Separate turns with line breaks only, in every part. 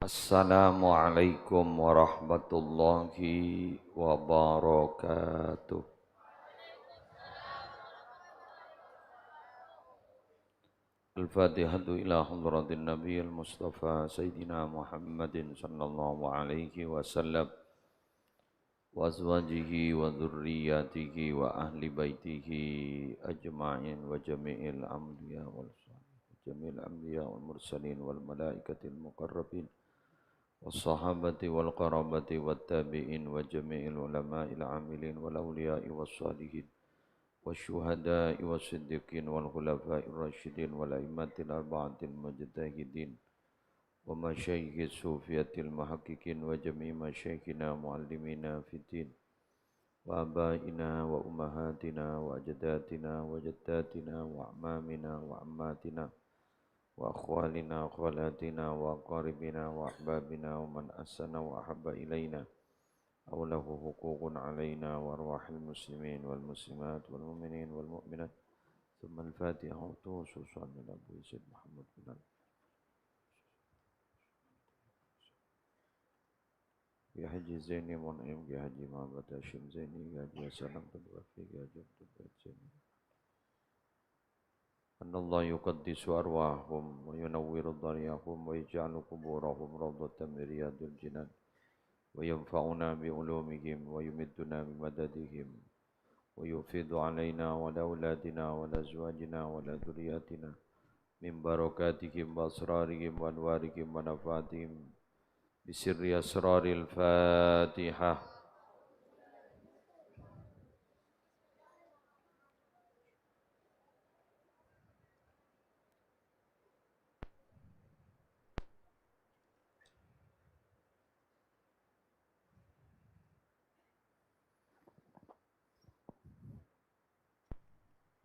Assalamualaikum warahmatullahi wabarakatuh. Al-Fatihatu ila hadratin Nabi al-Mustafa Sayyidina Muhammadin sallallahu alaihi wasallam wa azwajihi wa dhurriyyatihi wa ahli baitihi ajma'in wa jami'il anbiya wal mursalin wal malaikatil muqarrabin والصحابة والقرابة والتابعين وجميع العلماء العاملين والأولياء والصالحين والشهداء والصديقين والخلفاء الراشدين والأئمة الأربعة المجتهدين ومشايخ الصوفية المحققين وجميع مشايخنا معلمينا في الدين وآبائنا وأمهاتنا وأجدادنا وجداتنا وأعمامنا وعماتنا وأخوالنا وخالاتنا وأقاربنا وأحبابنا ومن أحسن وأحب إلينا أو له حقوق علينا وأرواح المسلمين والمسلمات والمؤمنين والمؤمنات ثم الفاتحة خصوصا من أبو سيد محمد بن يا حجي زيني منعم يا حجي محمد هاشم زيني يا حجي سلام بن وفي يا حجي عبد البيت زيني أن الله يقدس أرواحهم وينور ضريحهم ويجعل قبورهم روضة من رياض الجنان وينفعنا بعلومهم ويمدنا بمددهم ويفيض علينا وعلى أولادنا وعلى أزواجنا وعلى ذرياتنا من بركاتهم وأسرارهم وأنوارهم ونفاتهم بسر أسرار الفاتحة.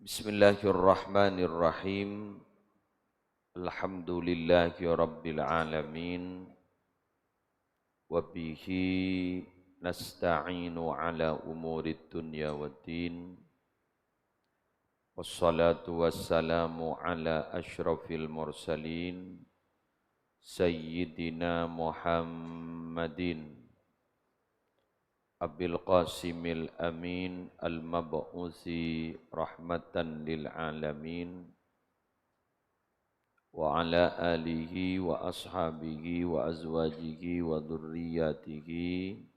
Bismillahirrahmanirrahim. Alhamdulillahi rabbil alamin. Wa bihi nasta'inu ala umurid dunya waddin. Wassalatu wassalamu ala ashrafil mursalin Sayyidina Muhammadin Abil Qasimil Amin Al-Mab'uthi Rahmatan lil Alamin Wa ala alihi wa ashabihi wa azwajihi wa dhurriyyatihi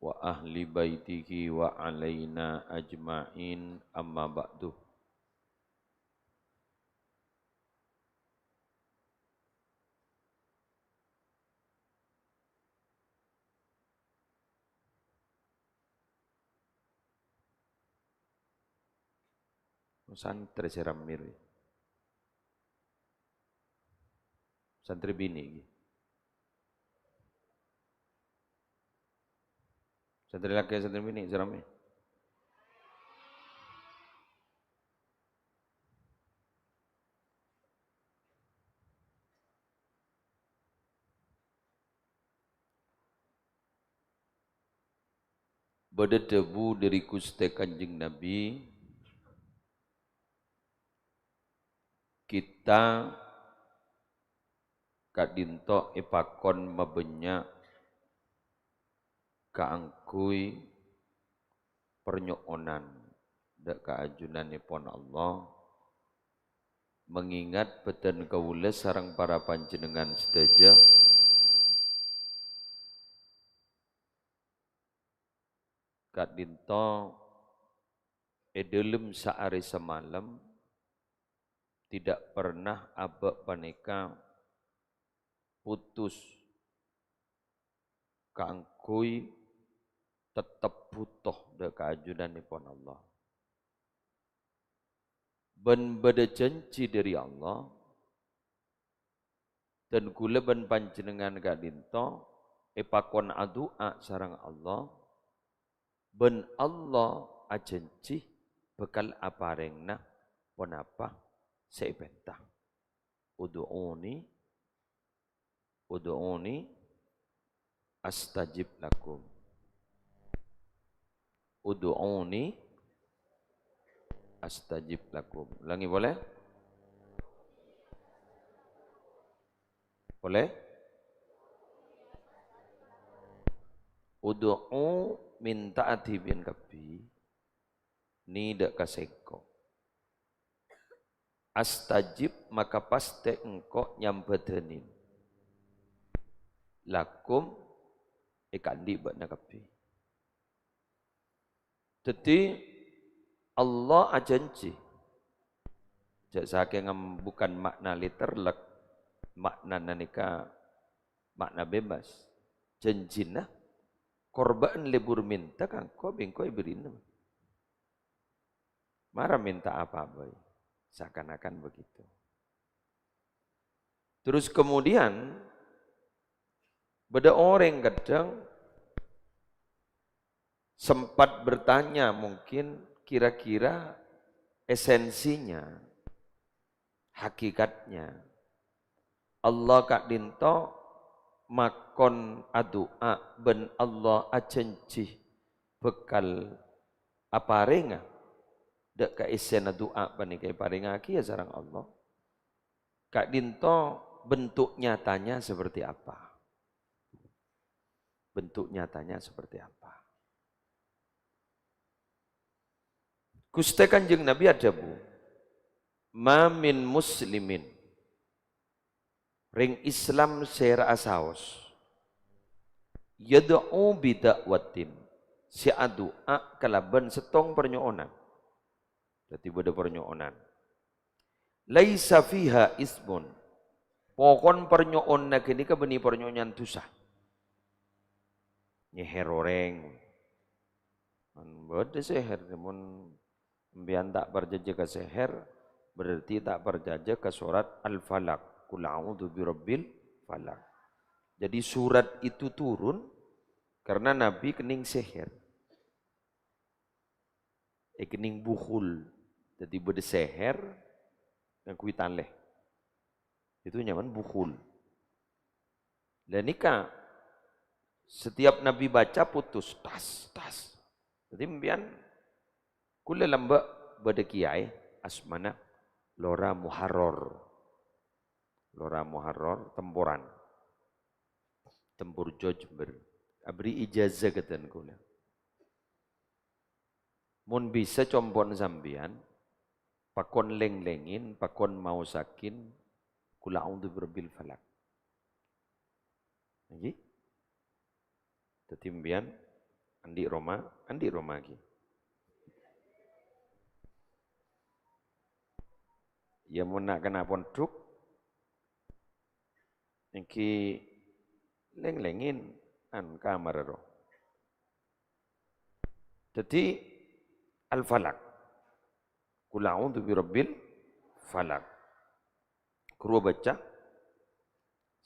Wa ahli baitihi wa alaina ajma'in amma ba'du. Santri Seramir, santri bini, santri laki santri bini Seramir. Berdebu dari Gusti Kanjeng Nabi, kita kadinto ipakon mabenya kaangkui pernyokonan dak kaajunanipun Allah mengingat beten kawula sareng para panjenengan sedaya kadinto edelem saari semalam tidak pernah abek paneka putus kaangkui tetap butuh dak kaajunanipun Allah. Ben beda janji dari Allah dan kula ben panjenengan kadinto epakon adua sareng Allah ben Allah ajanji bekal aparengna pon apa seibentah Udu'uni astajib lakum. Udu'uni astajib lakum. Ulangi boleh? Boleh? Ud'u minta atibin kapi ni dak kaseko. Astajib maka pasti engkau nyampetenin. Lakum ikandi bakna kapi. Jadi Allah ajanji. Jak saking bukan makna literlek, makna nanika makna bebas. Janjina korban lebur minta kan kau bengkoi berin. Marah minta apa boy? Seakan-akan begitu. Terus kemudian beda orang kadang sempat bertanya mungkin kira-kira esensinya, hakikatnya. Allah kak dinto makon adua ben Allah acenci bekal apa renga dak ka isen doa panikai paringa ki ya sareng Allah. Kak dinto bentuk nyatanya seperti apa? Bentuk nyatanya seperti apa? Gusti Kanjeng Nabi ada bu. Ma min muslimin ring Islam sera asaos yad'u bidakwatin si adua kalaban setong pernyoonan. Jadi beda pernyoonan. Laisa fiha ismun. Pokon pernyoon na kini ka beni pernyoonyan tusah. Nyeher oreng. Beda seher. Namun Mbian tak berjaja ke seher, berarti tak berjaja ke surat Al-Falaq. Qul a'udzu birabbil falaq. Jadi surat itu turun karena Nabi kening seher. Kening bukhul. Jadi beda seher yang kuitan leh. Itu nyaman bukhul. Dan nikah setiap Nabi baca putus tas. Jadi mbian kula lamba beda kiai asmana Lora Muharrar. Lora Muharrar tempuran. Tempur Jember. Abri ijazah katan kula. Mun bisa compon sambian pakon leng-lengin, pakon mau sakin kula a'udzu birabbil falaq. Nggih. Tetimbian andi Roma lagi. Ya mun nak kena pondok iki leng-lengin an kamar ro. Jadi Al-Falaq. Qul a'udzu birabbil falaq. Kru baca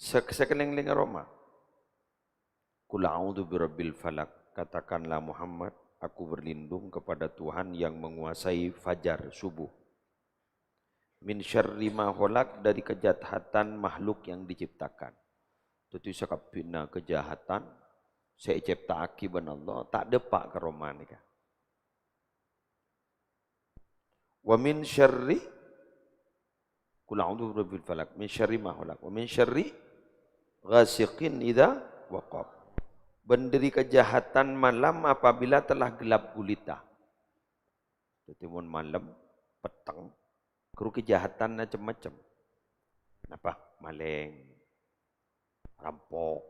sekeleng-leng Roma. Qul a'udzu birabbil falaq. Katakanlah Muhammad, aku berlindung kepada Tuhan yang menguasai fajar subuh. Min syarri ma khalaq, dari kejahatan makhluk yang diciptakan. Tentu sakapina kejahatan saya cipta akiban Allah tak depak ke Roma nika. Wa min syarri qul a'udzu birabbil falaq min syarri ma khalaq wa min syarri ghasiqin idza waqab. Benderi kejahatan malam apabila telah gelap gulita. Jadi malam petang kru kejahatan macam-macam. Apa? Maling, rampok,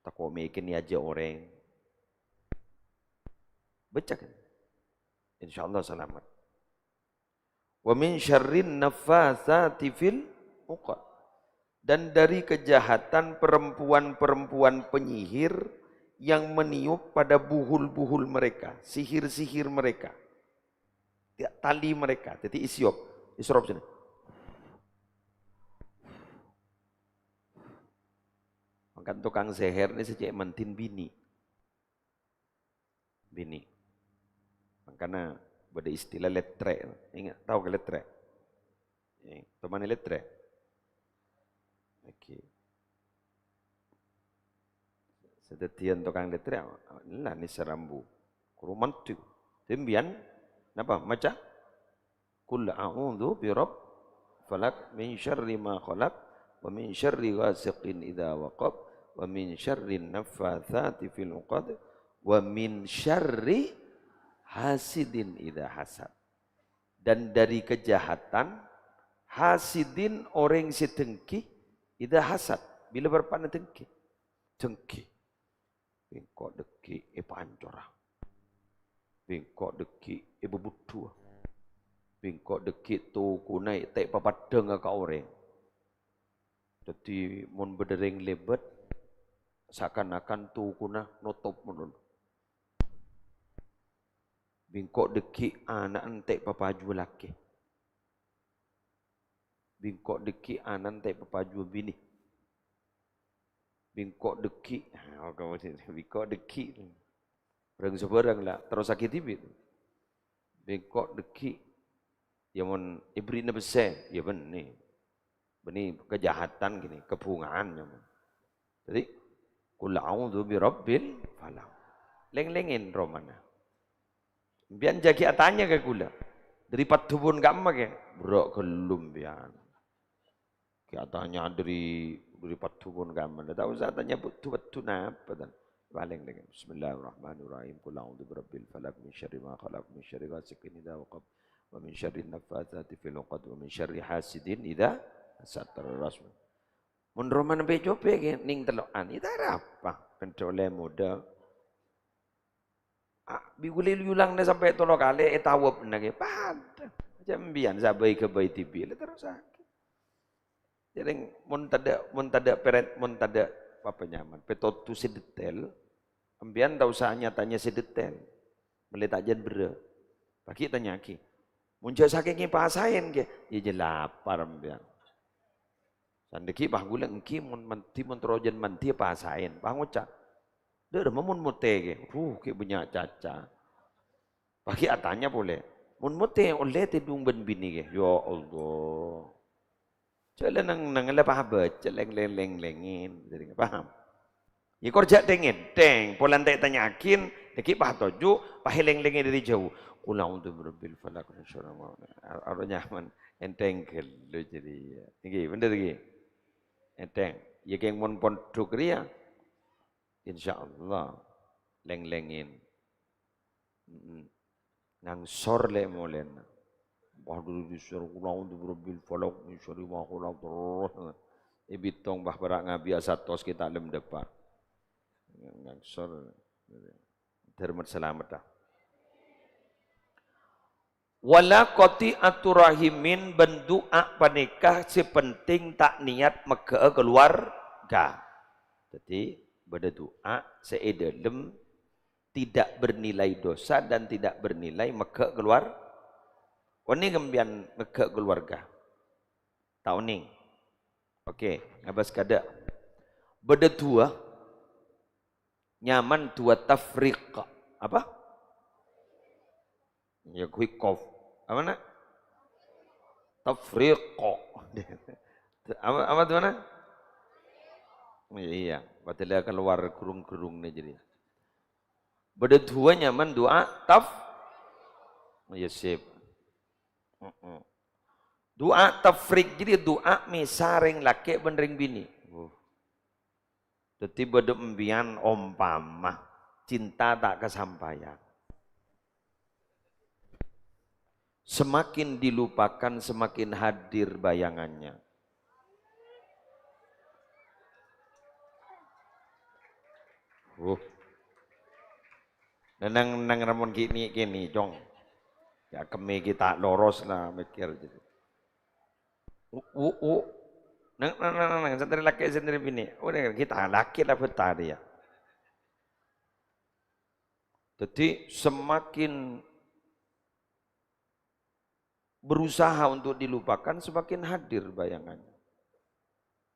takut bikin aja orang. Baca kan? InsyaAllah selamat. Wa min syarrin naffatsati fil 'uqad. Dan dari kejahatan perempuan-perempuan penyihir yang meniup pada buhul-buhul mereka, sihir-sihir mereka. Tali mereka, jadi isrop sini. Makan tukang seher ini sejak mantin bini. Makanya ada istilah letre. Ingat, tahu ke letre? Teman letre? Oke. Sedetian tukang letre, inilah ni serambu. Kuruman tu. Tembian, apa? Macam? Qul a'udzu birabbil falaq min syarri ma khalaq wa min syarri ghasiqin idza waqab wa min syarrin naffatsati fil 'uqad, wa min syarri hasidin idza hasad. Dan dari kejahatan hasidin orang sedengki idza hasad, bila berpana dengki. Dengki. Bengkok deki pancora. Bengkok deki bebutu. Bengkok deki tu kunai tek papadeng ka orang. Jadi mun bedereng lebet seakan-akan tu kuna nutup mun. Bengkok deki anak entek papaju laki. Bengkok deki anak entek papaju bini. Bengkok deki, bengkok deki. Berang seberang lah, terus sakit tibit. Bengkok deki, ya mun ibrina besar, ya benih. Benih kejahatan gini, kepungaan. Jadi, kul a'udzu birabbil falaq. Leng-lengin romana. Bian jagi atanya ke kula. Dari patubun gamma ke, bro kelum bian. Katanya dari patubun gamma. Tahu saya tanya betul napa dan paling dengan Bismillahirrahmanirrahim. Qul a'udzu birabbil falaq min syarri ma khalaq min syarri ghasiqin idza waqab wa min syarri naffatsati fil 'uqad wa min syarri hasidin idza hasad. Terus mun roman be jope ke ning telokan ita apa pentole muda bigule ulang dah sampai tolong kali etawab nage pada macam bian sabai ke bayi tibi terus sakit. Jadi mun tada peret mun tada apa nyaman petotu sedetail ambian tahu usahanya tanya sedetail meletak jan bere bagi tanya ki muncul saking pasain ke ya je lapar ambian sandeki bah gula engki mun menti mun trojan menti pasain pangucap dah mun mute ke ke banyak caca bagi atanya boleh mun mute oleh tidung ben bini ke ya Allah jalan nang lepas apa celeng-leng-lengin jadi paham ya kerja teng polan tak tanyakin deki pah toju paheleng-lengin dari jauh ulang untuk berbil falak nasional ada nyaman enteng gelo jadi iki bener iki enteng ya keng mun pondok ria insyaallah leng-lengin nang sor le molen waduh disuruh ulang untuk berbil falak nasional terus ibitong bah berak ngabiasa tos kita lem depan ngangsor termat selamat dah wala qati'atu rahimin bendoa panikah sepenting tak niat mege keluarga jadi berdoa seedalem tidak bernilai dosa dan tidak bernilai mege keluar ini gembian mege keluarga tahu ning oke ngabas kada berdetua nyaman tua tafriq apa ya kuikof apa nak tafriq apa tu mana iya padahal keluar gerung-gerung ni jadi berdua nyaman doa ya sip doa tafriq jadi doa misaring laki benring bini jadi bedembian umpama cinta tak kesampaian semakin dilupakan semakin hadir bayangannya nang ramon gini jong ya kami kita loros lah mikir jadi nang sendiri laki sendiri bini udah kita laki lah betar ya jadi semakin berusaha untuk dilupakan semakin hadir bayangannya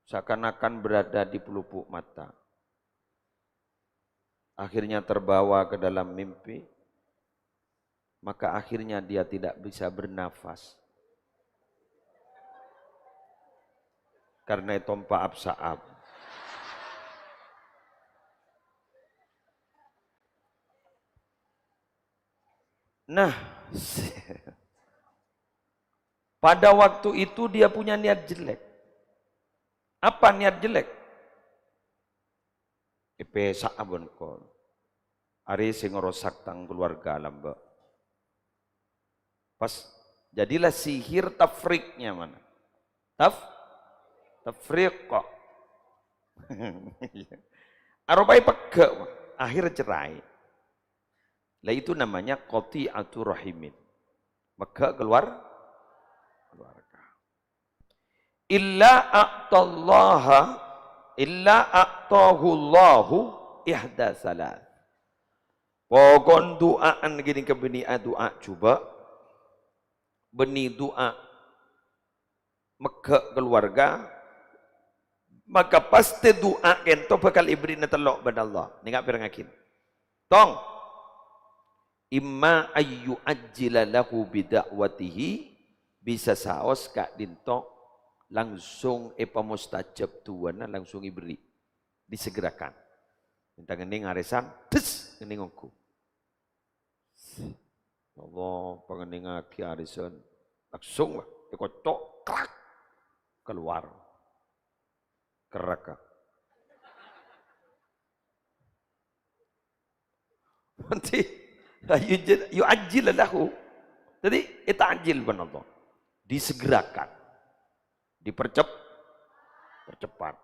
seakan-akan berada di pelupuk mata akhirnya terbawa ke dalam mimpi maka akhirnya dia tidak bisa bernafas karena itu tompa absaab nah pada waktu itu dia punya niat jelek. Apa niat jelek? Pesak abon ko. Ari sing ngerosak tang keluarga lamba. Pas jadilah sihir tafriknya mana? Tafriq kok. Arobai pegak, akhir cerai. Lah itu namanya qati'atur rahimin. Maka keluarga. Illa a'tahu Allahu ihda salat. Pokon doaan gini ke beni doa coba. Beni doa maka keluarga, maka pasti doa kento bakal ibri na telok pada Allah. Ni ngak pirangakin. Tong imma ayyu ajjila lahu bidakwatihi, bisa saos kak dinto langsung mustajab tuana langsung ibri disegerakan. Minta ngening aresan tes ngening ngku. Allah pengening aki aresan langsung lah dikocok krak keluar keraka. Nanti yu'ajjil lahu. Jadi ita'ajil ban Allah. Disegerakan. Percepat.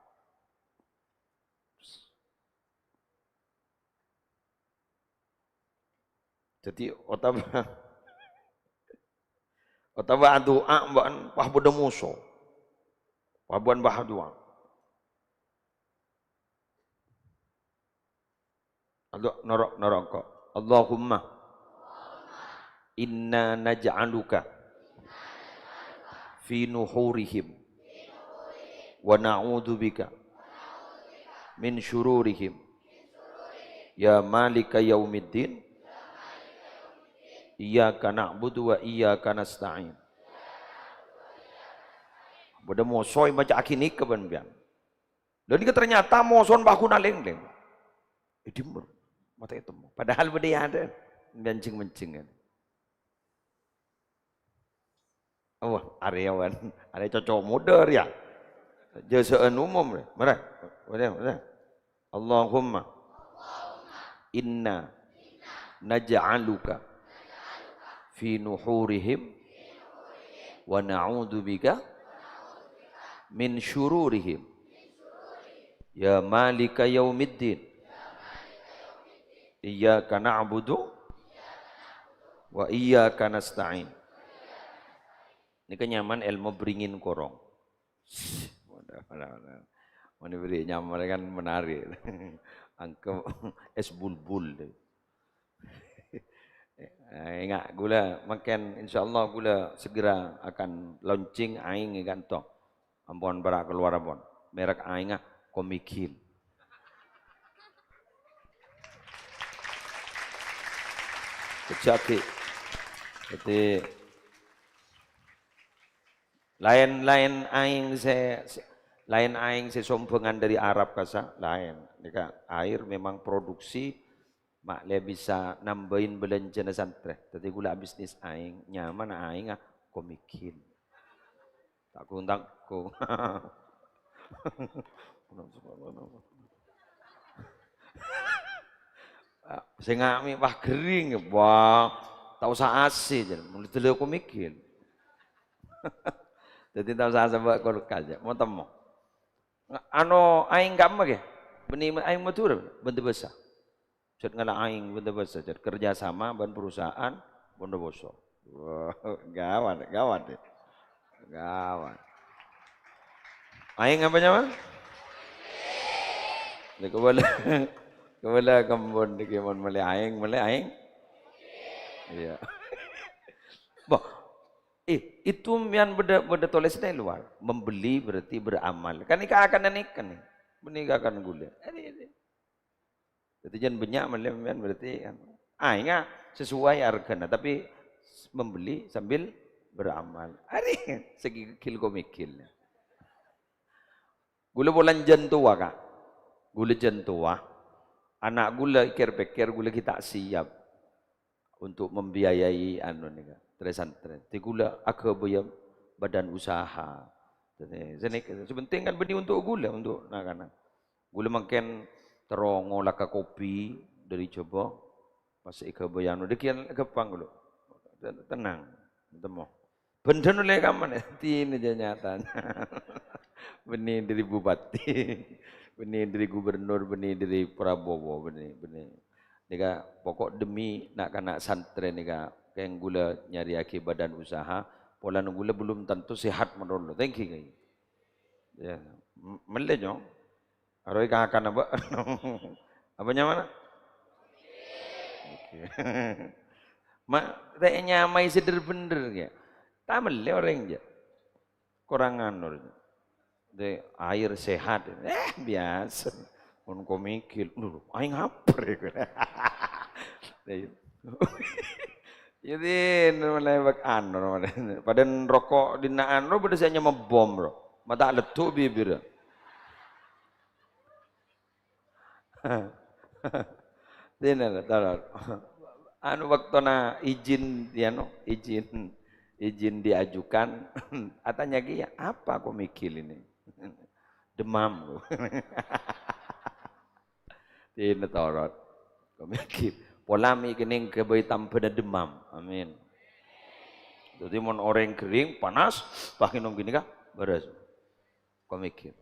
Jadi otaba doa mbak pah bodo muso. Pabuan bah doa. Norok kok. Allahumma inna naj'aluka fi nuhurihim wa na'udzubika min syururihim ya malika yaumiddin iyyaka na'budu wa iyyaka nasta'in. Bodo mosoy maca akini keban bian. Dan ternyata moson baku naleng-leng. Dimur mata itu. Padahal beda ada mencing kan. Oh, areawan, area cocok modern ya. Jasaan umum deh. Mana? Allahumma inna naj'aluka fi nuhurihim wa na'udzubika min syururihim ya malika yaumiddin iyyaka na'budu wa iyyaka nasta'in. Ini kenyaman ilmu beringin korong. Mana beri nyaman kan menarik. Angka es bulbul. Ingat gula makan insyaallah gula segera akan launching aing kan toh. Ampun barak keluar ampun. Merek aing Komikil. Kecaki. Jadi lain aing sombongan dari Arab kasa lain. Jika air memang produksi mak le bisa nambahin belanjana santri. Tapi gula bisnis aing nyaman aing Komikil. Tak ku. Saya ngami wah kering, wah tak usah asi je, mulai dulu aku mikir. Jadi tak usah sebab kau kaja, mau temu. Ano aing gampang ke? Benih aing matur, benda besar. Cet ngala aing benda besar, cet kerjasama ban perusahaan benda besar. Wah gawat. Aing apa nama? Kepala kambon di kemon mulai aing. Iya. Bah, itu yang beda tulis dari luar. Membeli berarti beramal. Kan ika akan ikan nih. Menikah akan gula. Jadi jangan banyak melihat berarti kan. Aing sesuai harganya, tapi membeli sambil beramal. Hari segi kil komikil. Gula bulan jentua kak. Gula jentua. Anak gula pikir gula kita siap untuk membiayai anu nih santri. Ti gula aku bayar badan usaha. Sebenting kan benih untuk gula untuk nak. Gula makan terongo laka kopi dari coba pas ika bayanu dekian kepang dulu tenang temu bener oleh kaman ini nyatanya benih dari bupati benih dari gubernur benih dari Prabowo benih nika pokok demi nak kena santren nika kayak gula nyari aki badan usaha pola gula belum tentu sehat menurut thank you ya melejo aroi akan apa apanya mana okay. Mak tanya mai seder bener ya tak mele orang je kurangan orang de air sehat biasa pun kau mikir lu aing apa jadi mulai anor pada rokok di naan ro pada saya bom ro mata letup bibir Dina tahu anu waktu na izin dia no izin diajukan katanya dia apa aku mikir ini demam Dina tahu aku mikir polamik ini kebaik tanpa demam amin jadi mon orang kering panas pakai nong gini kah beres aku mikir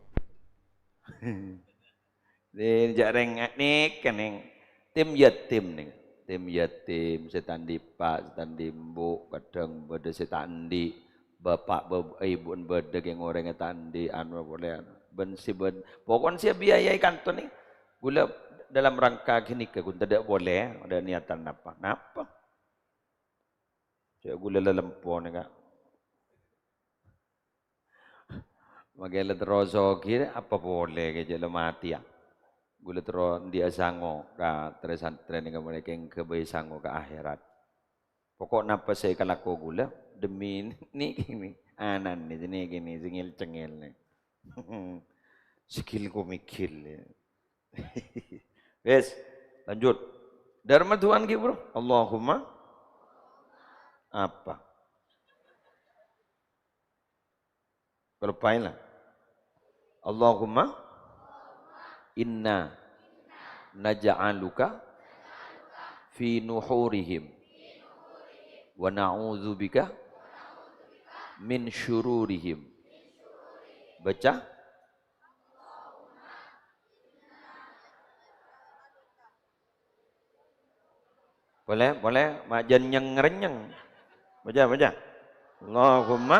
Din jareng nik keneng tim yatim ning tim yatim setan dipak setan dimbu kadang bade setan di bapak ibu bade yang orang tandi anu boleh ben si ben pokon sia biayai kanton nih gula dalam rangka gini ke kun tidak boleh ada niatan apa napa saya gula dalam pon nih kak magela terus kira apa boleh ke jalan mati ya gula terus dia sango ka teresan training mereka yang kebaik sango ke akhirat. Pokok napa saya kalaku gula demi ni gini anan ni gini singil cengil ni. Skill ko mikil. Yes, lanjut. Dharma Tuhan ki bro. Allahumma apa? Berpainlah. Allahumma inna naj'aluka fi nuhurihim wa na'udzubika min syururihim. Baca. Boleh, majan yang renyeng. Baca. Allahumma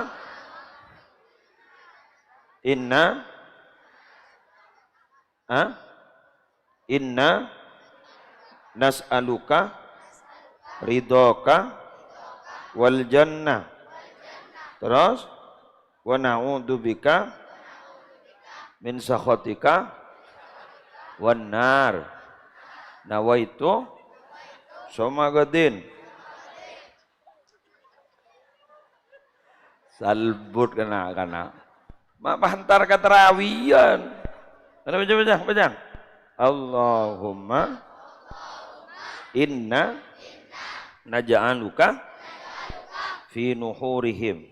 inna nas'aluka ridhoka wal jannah. Terus wa na'udzubika min sakhatika wan nar. Nawaitu somagadin salbut kena mak hantar ke terawian baca Allahumma inna naj'aluka fi nuhurihim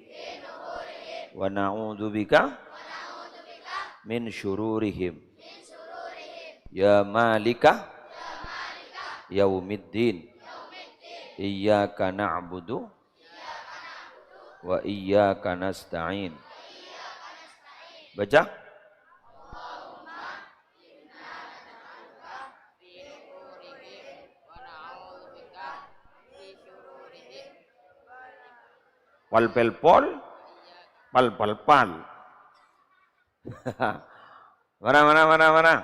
wa na'udzubika min syururihim ya malika yaumiddin iyyaka na'budu wa iyyaka nasta'in. Baca. Wal pelpol pal mana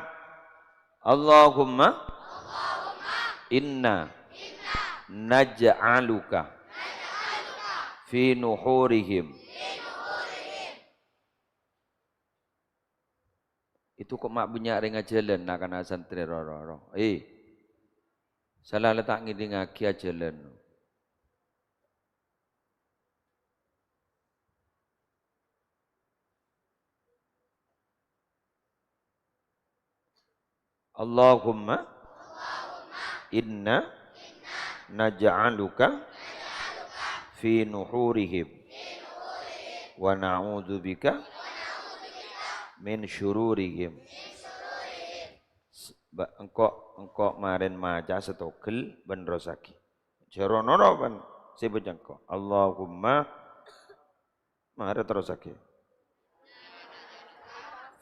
Allahumma inna naj'aluka fi nuhurihim. Itu kok mak bunyi ringa jalan nak kana santri roro. Salah letak ngidi ngaki jalan. Allahumma inna naj'aluka fi nuhurihim wa na'udzubika min syururihim. engkau marin maca setogel ben rosaki. Jeronono ben sebejengko. Allahumma mare terosake.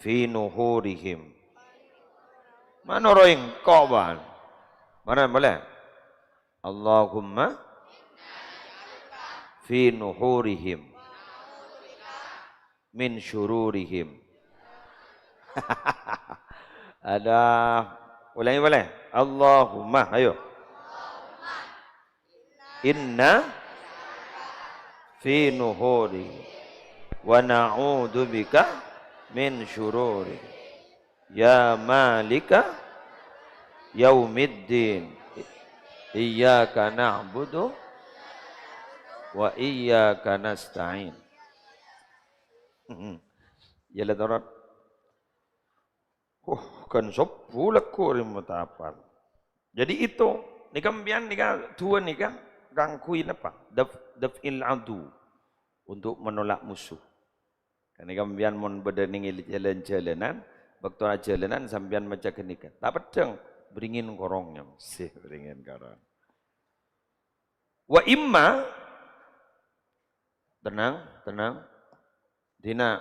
Fi nuhurihim. Manoro engkau ban. Mana boleh? Allahumma fi nuhurihim min syururihim. Ada ulangi boleh? Allahumma, ayo. Inna fi nuhuri wa na'udzu bika min syururi. Ya malika yaumiddin. Iyyaka na'budu wa iyyaka nasta'in. Ya la darat. Kan sop bulak ko rin matapal. Jadi itu, nikam bian nikah tua nikah gangkuin apa? Daf'il adu untuk menolak musuh. Kan nikam bian mon bedening jalan-jalanan, waktu jalanan sambian maca kenikah. Tak pedang beringin korongnya, sih beringin korong. Wa imma tenang. Dina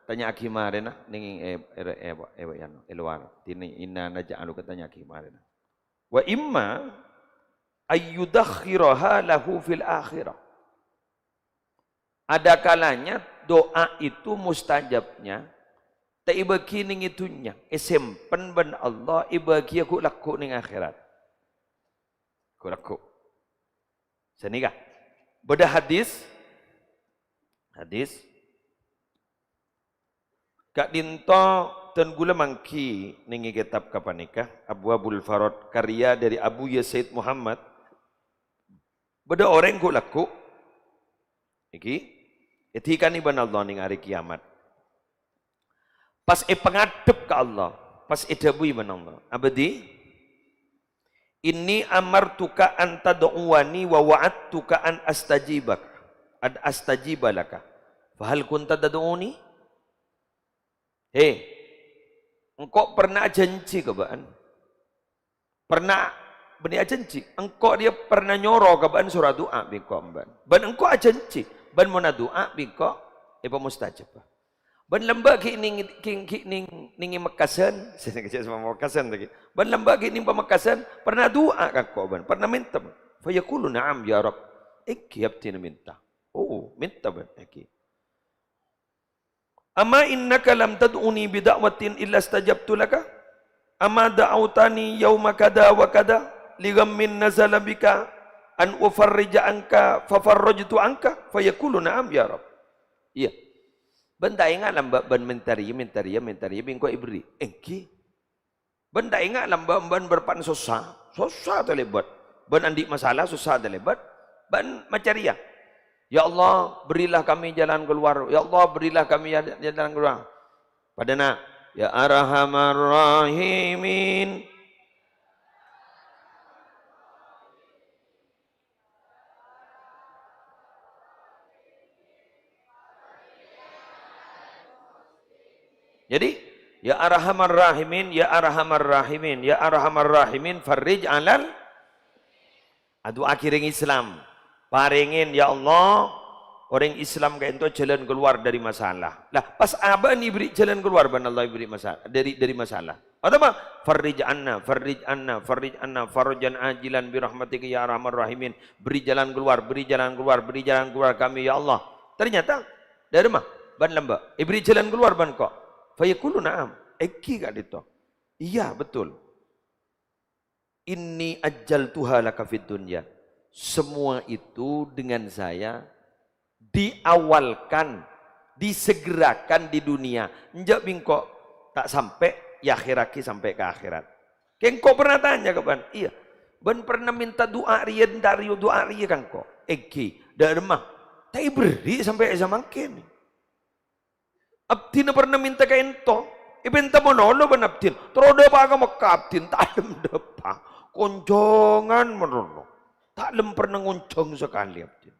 tanya aki marena ning yan elwar tini inna naj'alu katanya aki marena wa imma ayyudakhiraha lahu fil akhirah. Ada kalanya doa itu mustajabnya tak ibagi ning itunya esempen ben Allah ibagi aku laku ning akhirat aku laku senika beda hadis Kak Dinto dan gula mangki ningi kitab kapanikah Abwabul Farad karya dari Abu Yazid Muhammad. Beda orang ku laku iki etikan iban Allah ning hari kiamat. Pas pengadep ke Allah, pas dabu iban Allah. Abadi inni amartuka an tad'uwani wa wa'adtuka an astajibalaka. Fa hal kunta tad'uni? Engkau pernah janji ke baan? Pernah beni janji? Engkau dia pernah nyoro ke baan surah doa bingko ban. Ban engkau janji, ban mana doa bingko ipa mustajab. Ban lembah ki ning Mekasan, saya kerja sama Mekasan lagi. Ban lembah ki ning Pamekasan pernah doa kan kau ban, pernah minta. Fa yaqulu na'am ya Rabb. Iki abtina minta. Oh, minta ban iki. Ama innaka lam tad'uni bida'watin illa istajabtu laka? Ama da'autani yawma kada wa kada lighammin nazala bika an ufarrija anka fafarrajtu anka fayaqulu na'am ya Rabb. Iya. Benda ingat lamba ban mentari bingko ibri. Engki. Benda ingat lamba ban berpan susah terlibat. Ban andi masalah susah terlibat. Ban macaria. Ya Allah, berilah kami jalan keluar. Ya Allah, berilah kami jalan keluar. Padana, ya Arhamar Rahimin. Jadi, ya Arhamar Rahimin, ya Arhamar Rahimin, ya Arhamar Rahimin, farrij alal adu akhiring Islam. Paringin ya Allah orang Islam kayak itu jalan keluar dari masalah. Lah pas abah nih beri jalan keluar ban Allah beri masalah dari masalah. Atau apa? Farrij anna farjan ajilan bi rahmatika ya arhamar rahimin. Beri jalan keluar kami ya Allah. Ternyata dari mah ban lamba. Beri jalan keluar ban kok. Fayaqulu na'am. Eki kak dito. Iya betul. Inni ajjaltuha laka fid dunya. Semua itu dengan saya diawalkan, disegerakan di dunia. Njak bingko tak sampai ya akhiraki sampai ke akhirat. Kengko pernah tanya ke ban? Iya. Ban pernah minta doa rian dari doa rian kan kok? Eki dari mah. Tak beri sampai zaman kini. Abdin pernah minta ke ento. Ibenta monolo ban abdin. Teroda pa ka makabdin tak dem depa. Konjongan monolo. Tak lem pernah ngoncong sekali abdin.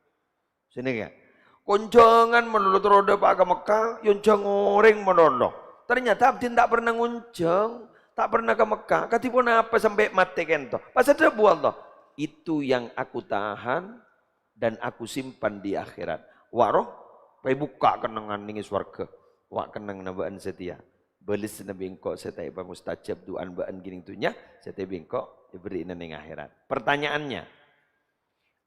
Sini ya. Konjongan menurut roda Pak ke Mekah, yoncong orang menolong. Ternyata abdin tak pernah ngoncong. Tak pernah ke Mekah. Katipun apa sampai mati kento. Pasal debu Allah. Itu yang aku tahan dan aku simpan di akhirat. Waroh, pai buka kenangan ning swarga. Wak kenang nabaan setia. Belis nabi engkau setai pa mustajab duan baan gini tunya, setai bengkok diberi ning akhirat. Pertanyaannya,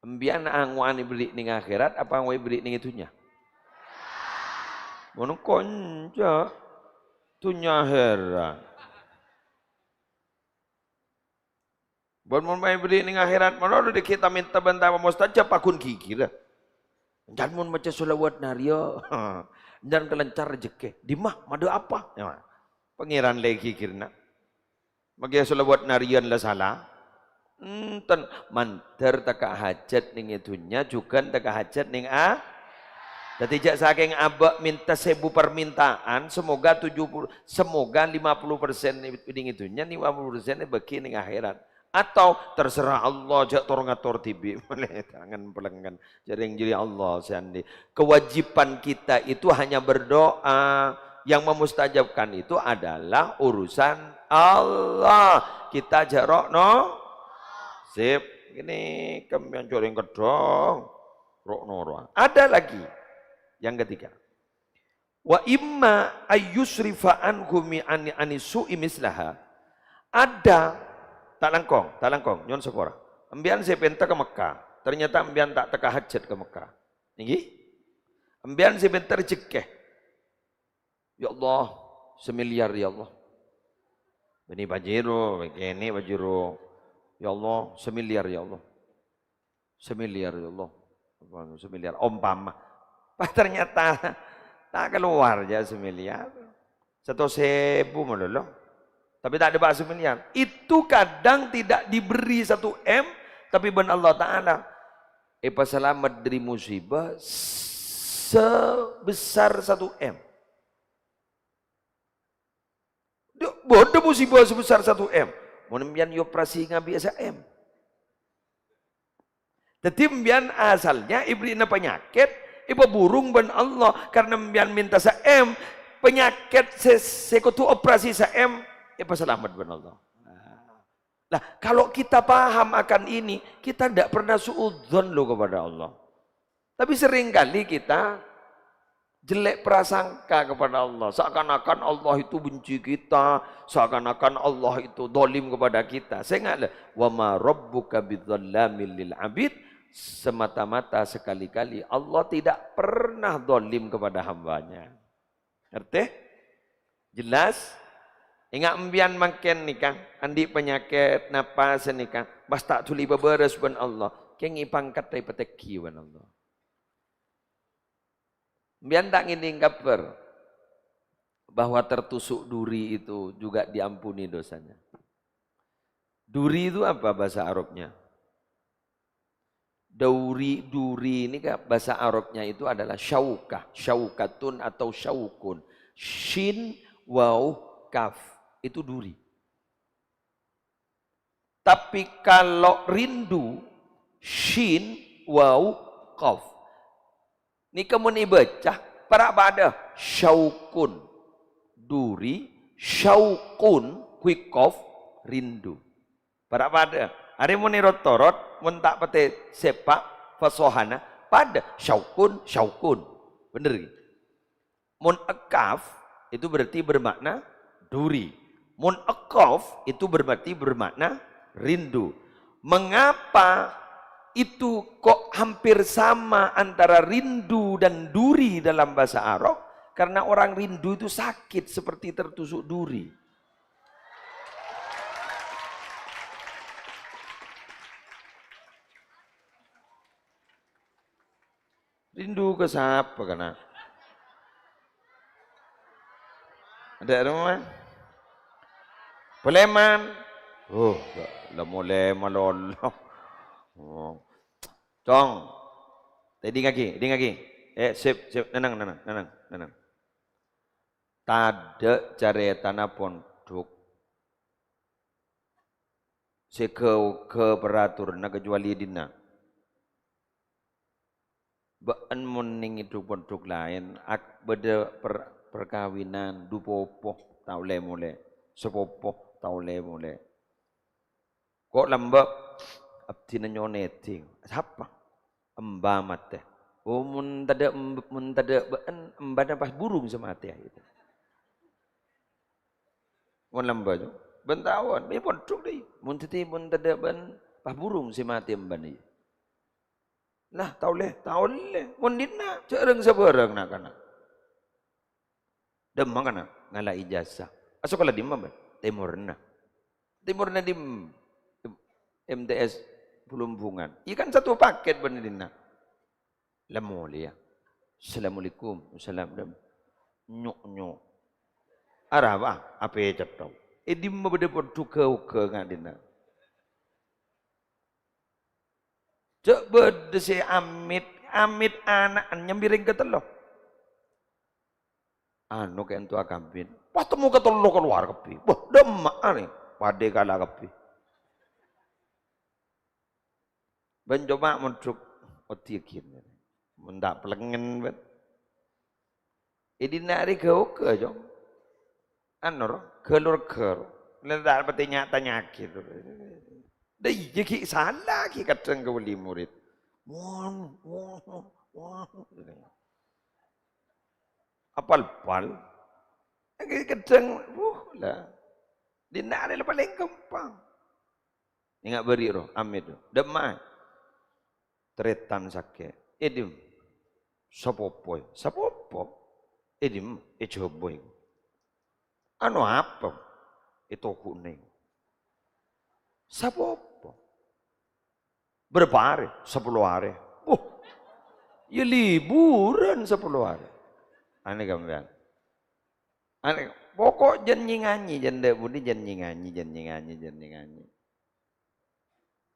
embian angwan diberi ning akhirat apa ngoi beri ning itunya? Mono konco tunya heran. Bon mon mai beri ning akhirat mono de kita minta banta mustajab pakun gigi lah. Jangan mun maca selawat nario. Dan kelencar rezeki. Di mah madu apa? Ya. Pangeran lagi kirna. Magi selawat narian lah salah. Ten manter taka hajat ning itunya juga taka hajat ning a. Dadi jak saking abak minta 1000 permintaan, semoga 50% ning itunya 50% bagi ning akhirat. Atau terserah Allah jak tor ngatur tibi boleh tangan pelengan jaring jadi Allah sandi. Kewajiban kita itu hanya berdoa, yang memustajabkan itu adalah urusan Allah. Kita jarok no sip ini kembian jaring kedong rok nora. Ada lagi yang ketiga, wa imma ayyusrifa anhum ani su'i mislaha. Ada tak langkong, nyon sepora. Embian saya penta ke Mekah, ternyata embian tak teka hajat ke Mekah. Niki? Embian saya penta rezeki. Ya Allah, 1 miliar ya Allah. Ini bajiro, begini bajiro. Ya Allah, 1 miliar ya Allah. 1 miliar ya Allah. 1 miliar umpama. Ternyata tak keluar ya 1 miliar. 1.000 melulu. Tapi tak ada bahasa miliar. Itu kadang tidak diberi 1 M, tapi ben Allah Ta'ala. Selamat dari musibah sebesar 1 M. Bodoh musibah sebesar 1 M. Mungkin yo operasi nga biasa M. Jadi mbian asalnya ibri na penyakit, ibu burung ben Allah karena mbian minta sa M, penyakit sekutu operasi sa M. Selamat benar Allah. Nah, kalau kita paham akan ini, kita tidak pernah suudzon loh kepada Allah. Tapi seringkali kita jelek prasangka kepada Allah. Seakan-akan Allah itu benci kita, seakan-akan Allah itu dolim kepada kita. Saya ingat, wa ma rabbuka bidzalamil lil abid. Semata-mata sekali-kali Allah tidak pernah dolim kepada hambanya. Ngerti? Jelas? Ingat embian makin nikah, andi penyakit napas nikah, bas tak tuli beberes ben Allah, kengi pangkat dari peteki ben Allah. Embian tak ngini kabar bahwa tertusuk duri itu juga diampuni dosanya. Duri itu apa bahasa Arabnya? Duri ini kan bahasa Arabnya itu adalah syaukah, syaukatun atau syaukun. Shin, waw, kaf. Itu duri. Tapi kalau rindu, shin, waw, qaf. Ini kamu baca, para pada syaukun, duri, syaukun, qaf, rindu. Para pada. Hari muni rotorot, mun tak pete sepak, fasohana, pada syaukun, syaukun. Bener. Mun akaf, itu berarti bermakna duri. Mun aqaf itu berarti bermakna rindu. Mengapa itu kok hampir sama antara rindu dan duri dalam bahasa Arab? Karena orang rindu itu sakit seperti tertusuk duri. Rindu ke siapa kana? Ada rumah? Poleman. Oh, la mulai malolo. Oh. Tong. Tadi ngaki. Sip, nenang. Tada cari tanah pondok. Ke peratur na kecuali dina. Baan muning itu pondok lain. Beda perkawinan dupopo. Tak boleh mulai. Sepopo. taule mule. Kok lembab abdi nyoneti. Siapa? Embah mate. Oh mun tada ben embah pas burung sama ate gitu. Mun lembab tu ben tawon, be podok deui. Mun tada ben pas burung sama ate embah ni. Nah taule. Mun dina ceureung sabeureung na kana. Demang kana ngala ijazah. Sekolah di mana? Timurna di MTS Pelumbungan. Ikan satu paket benerina. Lemu dia. Assalamualaikum. Assalamualaikum. Nyok. Arah apa? Apa yang cakap? Di mana benda berduka ngadina. Cek berde si Amit anak nyambiring ke telok. Anu kayak entu akabin. Wah temu ke telok keluar kepi. Wah demak ni. Pade kalah kepi. Bencoba menduk otikin. Mendak pelengen bet. Ini nari kau ke jom. Anor kelur. Ledak peti nyata nyakit. Dah jadi salah ki kadang kau beli murid. Wah. Apal. Kadang lah. Di nari paling gampang. Ingat beri roh amit tu. Demai. Tretan sakit. Edim. Sapopoy. Edim. Ecoboy. Anu apa? Itu kuning. Sapopo. Berapa hari? 10 hari. Ya liburan 10 hari. Aneh gambar. Aneh. Pokok janji nganyi. Janda budi janji nganyi.